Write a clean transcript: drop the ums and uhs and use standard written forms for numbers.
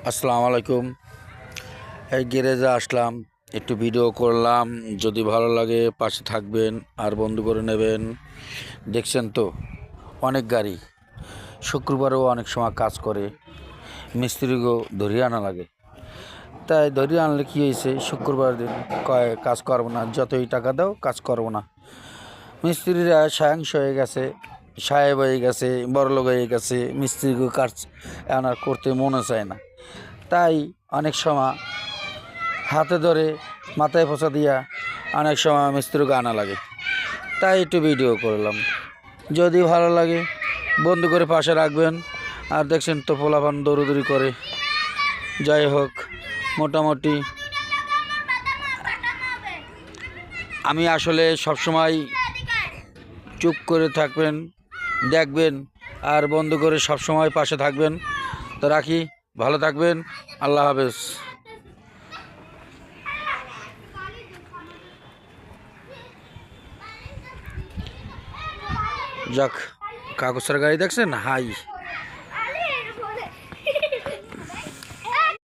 আসসালামু আলাইকুম। এই গ্যারেজে আসলাম, একটু ভিডিও করলাম। যদি ভালো লাগে পাশে থাকবেন আর বন্ধ করে নেবেন। দেখছেন তো অনেক গাড়ি, শুক্রবারেও অনেক সময় কাজ করে, মিস্ত্রিকেও ধরিয়ে আনা লাগে। তাই ধরিয়ে আনলে কী হয়েছে, শুক্রবার দিন কয় কাজ করবো না, যতই টাকা দাও কাজ করবো না। মিস্ত্রিরা সায়াংশ হয়ে গেছে, সাহেব হয়ে গেছে, বড়লোক হয়ে গেছে, মিস্ত্রিকে কাজ আনার করতে মনে চায় না। তাই অনেক সময় হাতে ধরে মাথায় পোছা দিয়া অনেক সময় মিস্ত্রিকে আনা লাগে। তাই একটু ভিডিও করলাম। যদি ভালো লাগে বন্ধু করে পাশে রাখবেন। আর দেখছেন তো পোলাপান দৌড়দৌড়ি করে। যাই হোক, মোটামুটি আমি আসলে সবসময় চুপ করে থাকবেন, দেখবেন আর বন্ধ করে সবসময় পাশে থাকবেন। তো রাখি, ভালো থাকবেন, আল্লাহ হাফেজ। যাক, কাগজের গাড়ি দেখছেন, হাই।